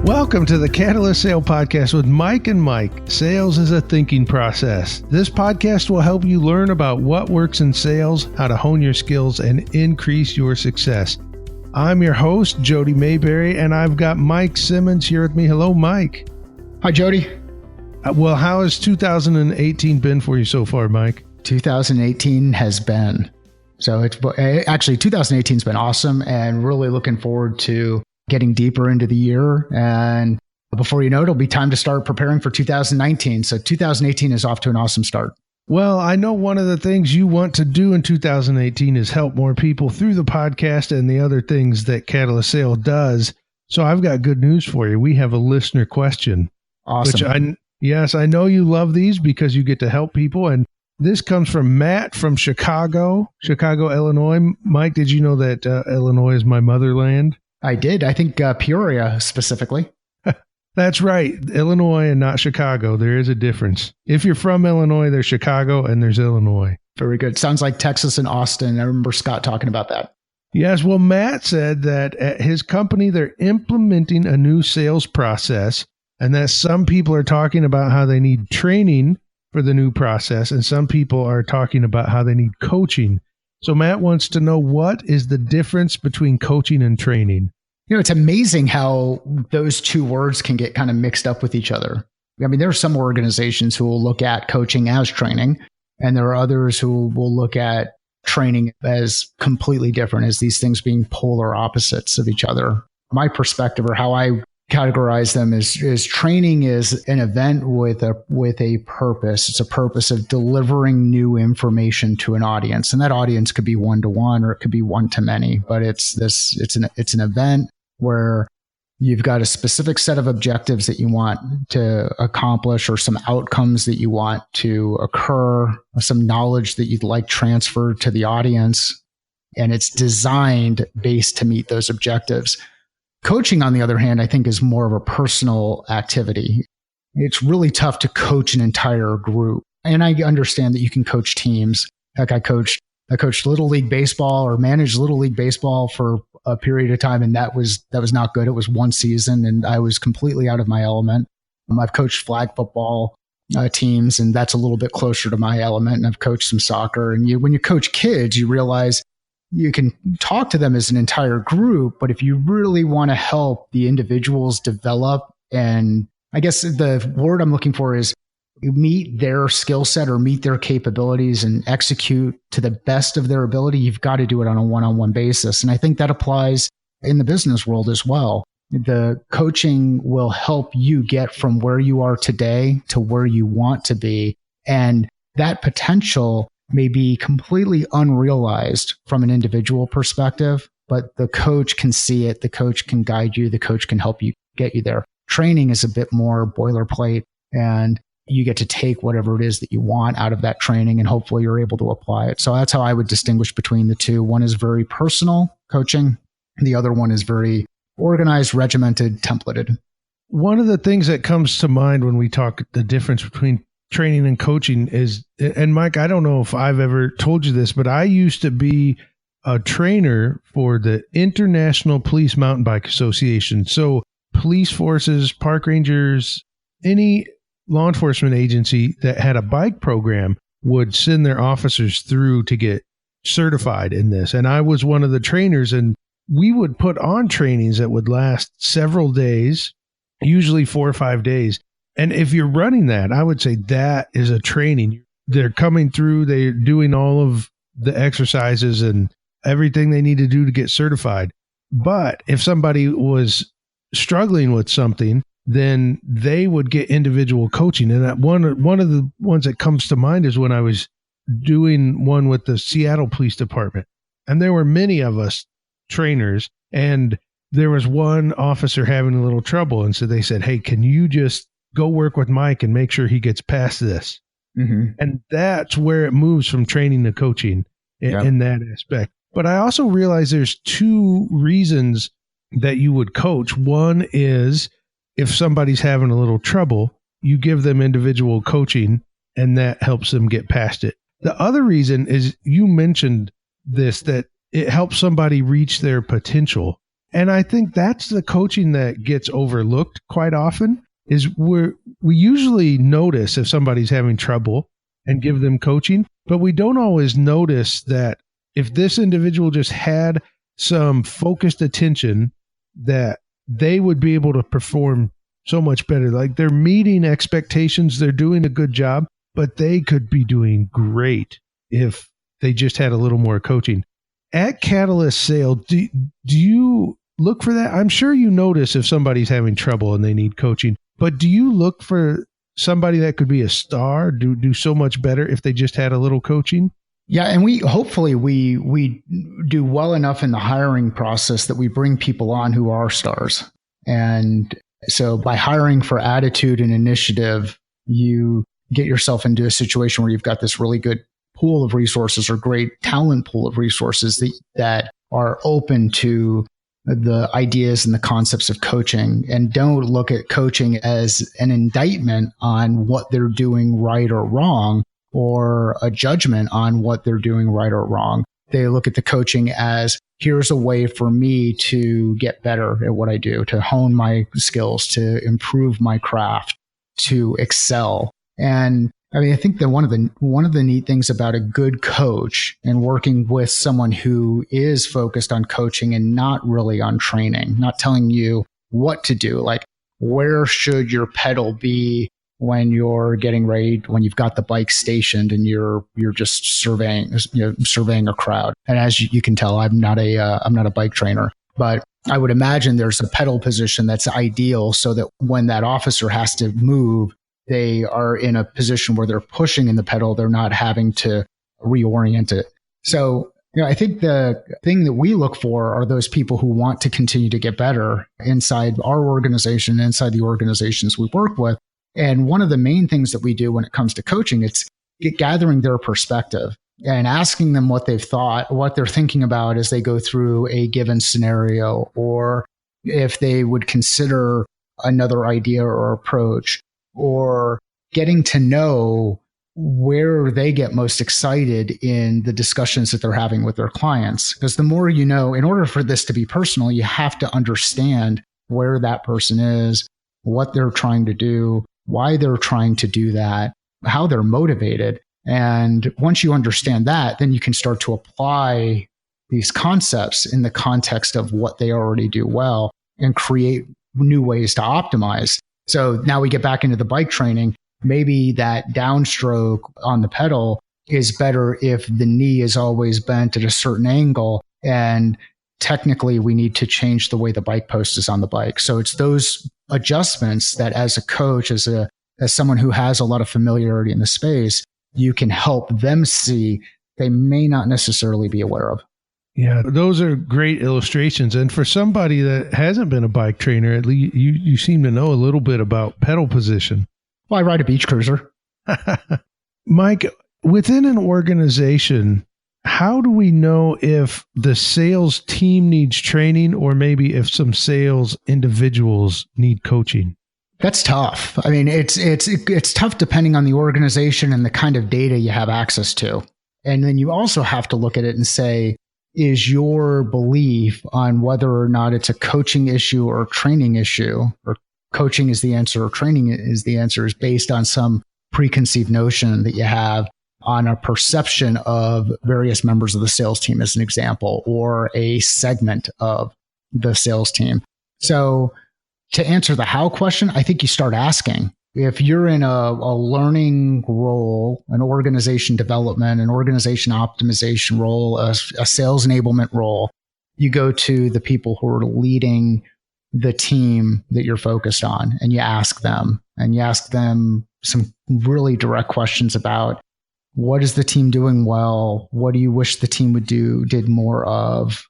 Welcome to the Catalyst Sale Podcast with Mike and Mike. Sales is a thinking process. This podcast will help you learn about what works in sales, how to hone your skills, and increase your success. I'm your host, Jody Mayberry, and I've got Mike Simmons here with me. Hello, Mike. Hi, Jody. Well, how has 2018 been for you so far, Mike? 2018 has been. So it's actually 2018 has been awesome, and really looking forward to getting deeper into the year. And before you know it, it'll be time to start preparing for 2019. So 2018 is off to an awesome start. Well, I know one of the things you want to do in 2018 is help more people through the podcast and the other things that Catalyst Sale does. So I've got good news for you. We have a listener question. Awesome. Yes, I know you love these because you get to help people. And this comes from Matt from Chicago, Illinois. Mike, did you know that Illinois is my motherland? I did. I think Peoria specifically. That's right. Illinois and not Chicago. There is a difference. If you're from Illinois, there's Chicago and there's Illinois. Very good. Sounds like Texas and Austin. I remember Scott talking about that. Yes. Well, Matt said that at his company, they're implementing a new sales process, and that some people are talking about how they need training for the new process, and some people are talking about how they need coaching. So Matt wants to know, what is the difference between coaching and training? You know, it's amazing how those two words can get kind of mixed up with each other. I mean, there are some organizations who will look at coaching as training, and there are others who will look at training as completely different, as these things being polar opposites of each other. My perspective, or how I categorize them, is training is an event with a purpose. It's a purpose of delivering new information to an audience, and that audience could be one-to-one or it could be one-to-many. But it's an event where you've got a specific set of objectives that you want to accomplish, or some outcomes that you want to occur, or some knowledge that you'd like transferred to the audience, and it's designed based to meet those objectives. Coaching, on the other hand, I think is more of a personal activity. It's really tough to coach an entire group. And I understand that you can coach teams. Heck, I coached Little League Baseball, or managed Little League Baseball for a period of time, and that was not good. It was one season, and I was completely out of my element. I've coached flag football teams, and that's a little bit closer to my element. And I've coached some soccer. And when you coach kids, you realize you can talk to them as an entire group, but if you really want to help the individuals develop, and I guess the word I'm looking for is meet their skill set or meet their capabilities and execute to the best of their ability, you've got to do it on a one-on-one basis. And I think that applies in the business world as well. The coaching will help you get from where you are today to where you want to be. And that potential may be completely unrealized from an individual perspective, but the coach can see it. The coach can guide you. The coach can help you get you there. Training is a bit more boilerplate, and you get to take whatever it is that you want out of that training, and hopefully you're able to apply it. So that's how I would distinguish between the two. One is very personal coaching, and the other one is very organized, regimented, templated. One of the things that comes to mind when we talk the difference between training and coaching is, and Mike, I don't know if I've ever told you this, but I used to be a trainer for the International Police Mountain Bike Association. So police forces, park rangers, any law enforcement agency that had a bike program would send their officers through to get certified in this. And I was one of the trainers, and we would put on trainings that would last several days, usually 4 or 5 days. And if you're running that, I would say that is a training. They're coming through, they're doing all of the exercises and everything they need to do to get certified. But if somebody was struggling with something, then they would get individual coaching. And that one of the ones that comes to mind is when I was doing one with the Seattle Police Department. And there were many of us trainers, and there was one officer having a little trouble. And so they said, hey, can you just go work with Mike and make sure he gets past this? Mm-hmm. And that's where it moves from training to coaching in that aspect. But I also realize there's two reasons that you would coach. One is if somebody's having a little trouble, you give them individual coaching, and that helps them get past it. The other reason is, you mentioned this, that it helps somebody reach their potential. And I think that's the coaching that gets overlooked quite often is we usually notice if somebody's having trouble and give them coaching, but we don't always notice that if this individual just had some focused attention, that they would be able to perform so much better. Like they're meeting expectations, they're doing a good job, but they could be doing great if they just had a little more coaching. At Catalyst Sale, do you look for that? I'm sure you notice if somebody's having trouble and they need coaching, but do you look for somebody that could be a star, do so much better if they just had a little coaching? Yeah, and we do well enough in the hiring process that we bring people on who are stars. And so by hiring for attitude and initiative, you get yourself into a situation where you've got this really good pool of resources or great talent pool of resources that are open to the ideas and the concepts of coaching, and don't look at coaching as an indictment on what they're doing right or wrong, or a judgment on what they're doing right or wrong. They look at the coaching as, here's a way for me to get better at what I do, to hone my skills, to improve my craft, to excel. And I mean, I think that one of the neat things about a good coach and working with someone who is focused on coaching and not really on training, not telling you what to do, like where should your pedal be when you're getting ready, when you've got the bike stationed and you're just surveying a crowd. And as you can tell, I'm not a bike trainer, but I would imagine there's a pedal position that's ideal so that when that officer has to move, they are in a position where they're pushing in the pedal. They're not having to reorient it. So, I think the thing that we look for are those people who want to continue to get better inside our organization, inside the organizations we work with. And one of the main things that we do when it comes to coaching, it's gathering their perspective and asking them what they've thought, what they're thinking about as they go through a given scenario, or if they would consider another idea or approach, or getting to know where they get most excited in the discussions that they're having with their clients. Because the more you know, in order for this to be personal, you have to understand where that person is, what they're trying to do, why they're trying to do that, how they're motivated. And once you understand that, then you can start to apply these concepts in the context of what they already do well and create new ways to optimize. So now we get back into the bike training. Maybe that downstroke on the pedal is better if the knee is always bent at a certain angle, and technically we need to change the way the bike post is on the bike. So it's those adjustments that as a coach, as someone who has a lot of familiarity in the space, you can help them see they may not necessarily be aware of. Yeah, those are great illustrations. And for somebody that hasn't been a bike trainer, at least you seem to know a little bit about pedal position. Well, I ride a beach cruiser. Mike, within an organization, how do we know if the sales team needs training or maybe if some sales individuals need coaching? That's tough. I mean, it's tough depending on the organization and the kind of data you have access to. And then you also have to look at it and say, is your belief on whether or not it's a coaching issue or a training issue, or coaching is the answer or training is the answer, is based on some preconceived notion that you have on a perception of various members of the sales team, as an example, or a segment of the sales team. So to answer the how question, I think you start asking. If you're in a learning role, an organization development, an organization optimization role, a sales enablement role, you go to the people who are leading the team that you're focused on, and you ask them some really direct questions about, what is the team doing well? What do you wish the team did more of?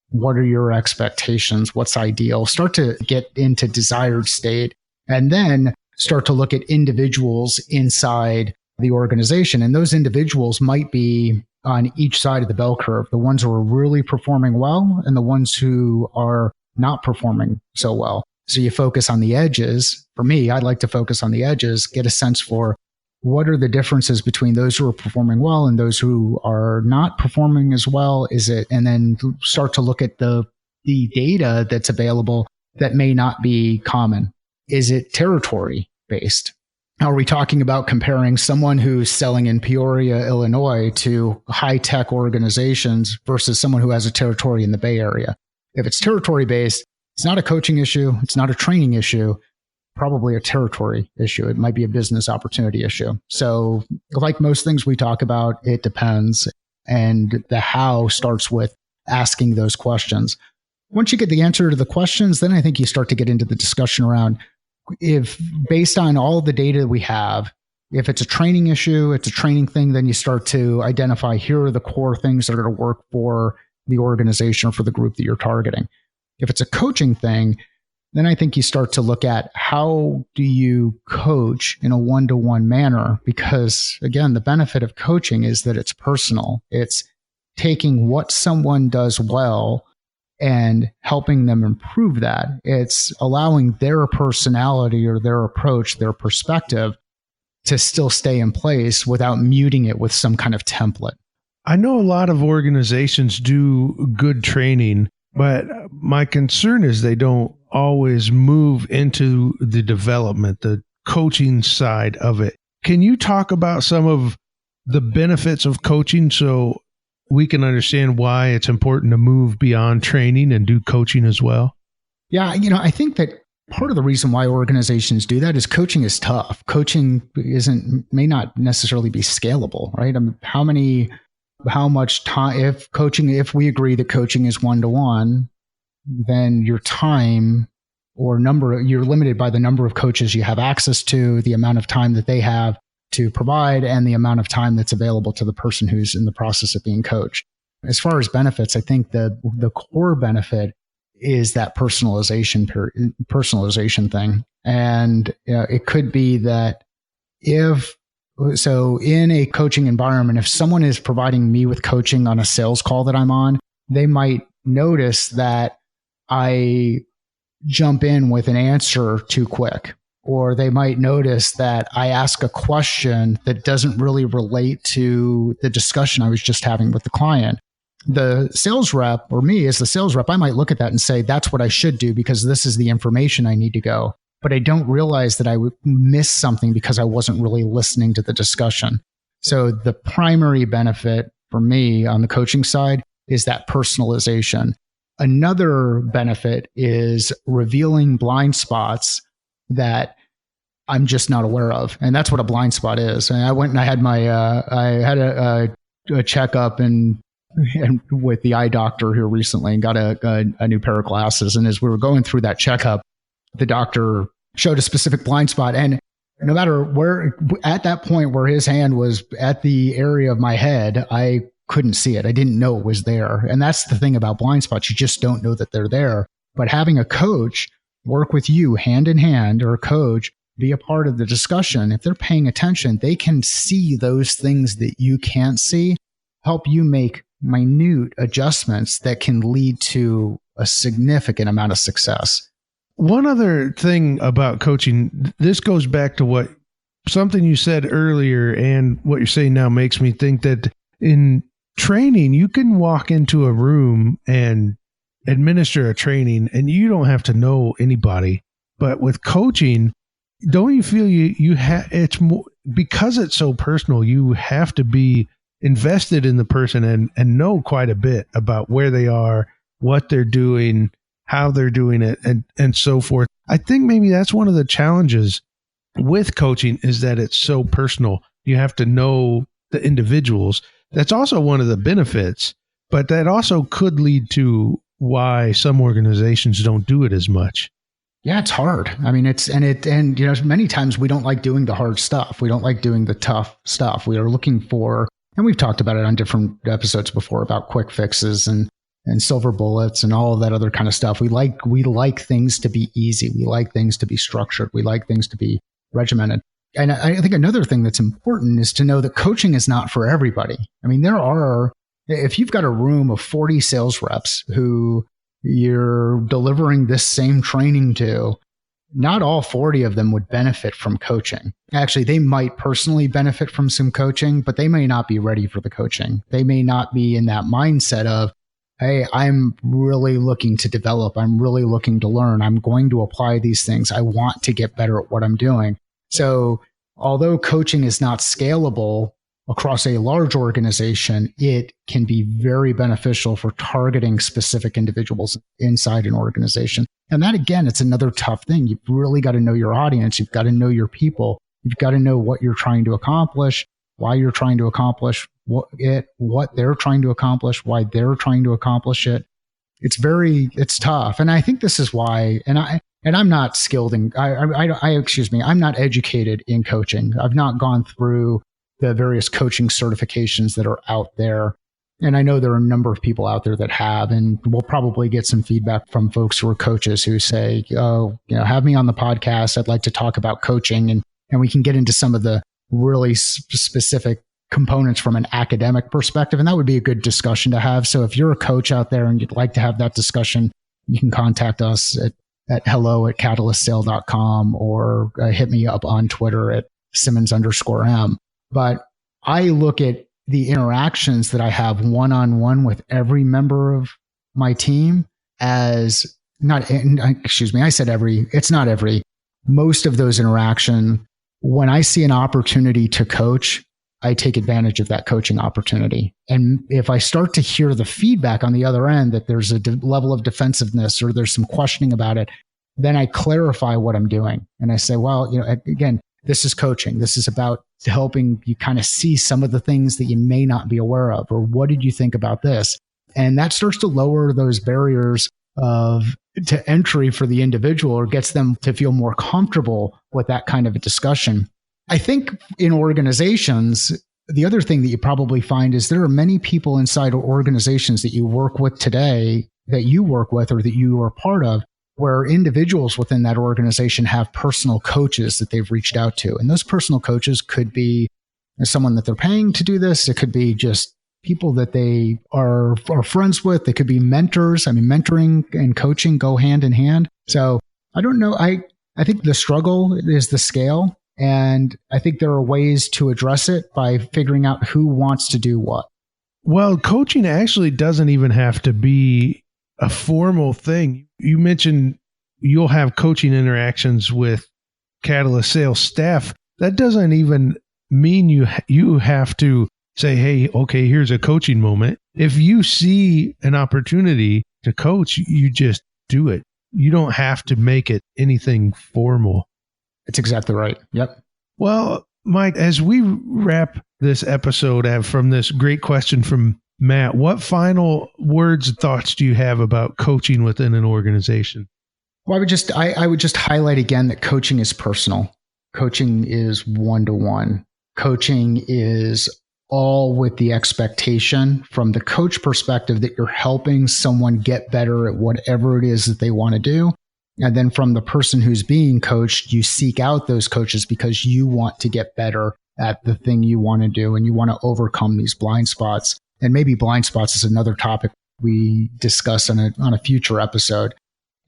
What are your expectations? What's ideal? Start to get into desired state, and then start to look at individuals inside the organization. And those individuals might be on each side of the bell curve, the ones who are really performing well and the ones who are not performing so well. So you focus on the edges. For me, I'd like to focus on the edges, get a sense for what are the differences between those who are performing well and those who are not performing as well. And then start to look at the the data that's available that may not be common? Is it territory based? Are we talking about comparing someone who's selling in Peoria, Illinois to high-tech organizations versus someone who has a territory in the Bay Area? If it's territory based, it's not a coaching issue. It's not a training issue, probably a territory issue. It might be a business opportunity issue. So like most things we talk about, it depends. And the how starts with asking those questions. Once you get the answer to the questions, then I think you start to get into the discussion around, if based on all the data we have, if it's a training issue, it's a training thing, then you start to identify, here are the core things that are going to work for the organization or for the group that you're targeting. If it's a coaching thing, then I think you start to look at, how do you coach in a one-to-one manner? Because again, the benefit of coaching is that it's personal. It's taking what someone does well and helping them improve that. It's allowing their personality or their approach, their perspective to still stay in place without muting it with some kind of template. I know a lot of organizations do good training, but my concern is they don't always move into the development, the coaching side of it. Can you talk about some of the benefits of coaching so we can understand why it's important to move beyond training and do coaching as well? Yeah, I think that part of the reason why organizations do that is coaching is tough. Coaching may not necessarily be scalable, right? I mean, how much time, if we agree that coaching is one-to-one, then your time or you're limited by the number of coaches you have access to, the amount of time that they have to provide, and the amount of time that's available to the person who's in the process of being coached. As far as benefits, I think the core benefit is that personalization thing. And it could be that in a coaching environment, if someone is providing me with coaching on a sales call that I'm on, they might notice that I jump in with an answer too quick. Or they might notice that I ask a question that doesn't really relate to the discussion I was just having with the client. The sales rep, or me as the sales rep, I might look at that and say, that's what I should do because this is the information I need to go. But I don't realize that I would miss something because I wasn't really listening to the discussion. So the primary benefit for me on the coaching side is that personalization. Another benefit is revealing blind spots that I'm just not aware of. And that's what a blind spot is. And I went and I had a checkup and with the eye doctor here recently and got a new pair of glasses. And as we were going through that checkup, the doctor showed a specific blind spot. And no matter where, at that point where his hand was at the area of my head, I couldn't see it. I didn't know it was there. And that's the thing about blind spots. You just don't know that they're there. But having a coach work with you hand in hand, or a coach be a part of the discussion, if they're paying attention, they can see those things that you can't see, help you make minute adjustments that can lead to a significant amount of success. One other thing about coaching, this goes back to something you said earlier, and what you're saying now makes me think that in training, you can walk into a room and administer a training and you don't have to know anybody. But with coaching, don't you feel you have, it's more, because it's so personal, you have to be invested in the person and know quite a bit about where they are, what they're doing, how they're doing it, and so forth. I think maybe that's one of the challenges with coaching, is that it's so personal. You have to know the individuals. That's also one of the benefits, but that also could lead to why some organizations don't do it as much. Yeah, it's hard. I mean, many times we don't like doing the hard stuff. We don't like doing the tough stuff. We are looking for, and we've talked about it on different episodes before, about quick fixes and silver bullets and all of that other kind of stuff. We like things to be easy. We like things to be structured. We like things to be regimented. And I think another thing that's important is to know that coaching is not for everybody. I mean, if you've got a room of 40 sales reps who you're delivering this same training to, not all 40 of them would benefit from coaching. Actually, they might personally benefit from some coaching, but they may not be ready for the coaching. They may not be in that mindset of, hey, I'm really looking to develop. I'm really looking to learn. I'm going to apply these things. I want to get better at what I'm doing. So although coaching is not scalable across a large organization, it can be very beneficial for targeting specific individuals inside an organization. And that, again, it's another tough thing. You've really got to know your audience. You've got to know your people. You've got to know what you're trying to accomplish, why you're trying to accomplish what they're trying to accomplish, why they're trying to accomplish it. It's tough. And I think this is why, and I'm not skilled in, I'm not educated in coaching. I've not gone through the various coaching certifications that are out there. And I know there are a number of people out there that have, and we'll probably get some feedback from folks who are coaches who say, have me on the podcast. I'd like to talk about coaching. And we can get into some of the really specific components from an academic perspective. And that would be a good discussion to have. So if you're a coach out there and you'd like to have that discussion, you can contact us at hello@catalystsale.com or hit me up on Twitter at Simmons_M. But I look at the interactions that I have one-on-one with every member of my team as most of those interactions. When I see an opportunity to coach, I take advantage of that coaching opportunity. And if I start to hear the feedback on the other end that there's a level of defensiveness or there's some questioning about it, then I clarify what I'm doing. And I say, well, again, this is coaching. This is about helping you kind of see some of the things that you may not be aware of, or what did you think about this? And that starts to lower those barriers to entry for the individual, or gets them to feel more comfortable with that kind of a discussion. I think in organizations, the other thing that you probably find is there are many people inside organizations that you work with today, that you work with or that you are part of, where individuals within that organization have personal coaches that they've reached out to. And those personal coaches could be someone that they're paying to do this. It could be just people that they are friends with. They could be mentors. I mean, mentoring and coaching go hand in hand. So I don't know. I think the struggle is the scale. And I think there are ways to address it by figuring out who wants to do what. Well, coaching actually doesn't even have to be a formal thing. You mentioned you'll have coaching interactions with Catalyst sales staff. That doesn't even mean you have to say, hey, okay, here's a coaching moment. If you see an opportunity to coach, you just do it. You don't have to make it anything formal. That's exactly right. Yep. Well, Mike, as we wrap this episode from this great question from Matt, what final words and thoughts do you have about coaching within an organization? Well, I would just highlight again that coaching is personal. Coaching is one-to-one. Coaching is all with the expectation from the coach perspective that you're helping someone get better at whatever it is that they want to do. And then from the person who's being coached, you seek out those coaches because you want to get better at the thing you want to do and you want to overcome these blind spots. And maybe blind spots is another topic we discuss on a future episode.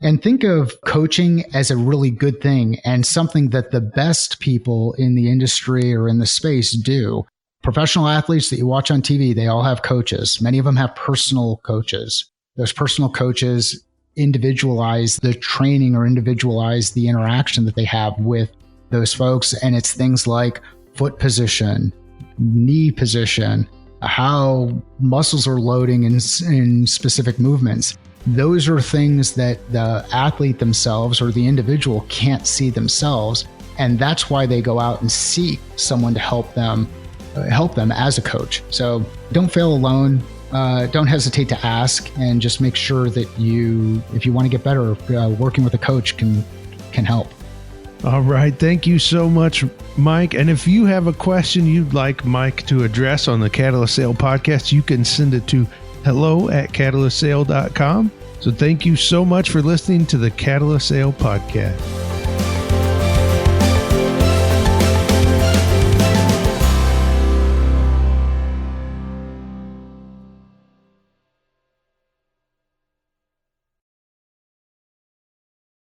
And think of coaching as a really good thing and something that the best people in the industry or in the space do. Professional athletes that you watch on TV, they all have coaches. Many of them have personal coaches. Those personal coaches individualize the training or individualize the interaction that they have with those folks. And it's things like foot position, knee position, how muscles are loading in specific movements. Those are things that the athlete themselves or the individual can't see themselves. And that's why they go out and seek someone to help them as a coach. So don't fail alone. Don't hesitate to ask, and just make sure that if you want to get better, working with a coach can help. All right. Thank you so much, Mike. And if you have a question you'd like Mike to address on the Catalyst Sale podcast, you can send it to hello@catalystsale.com. So thank you so much for listening to the Catalyst Sale podcast.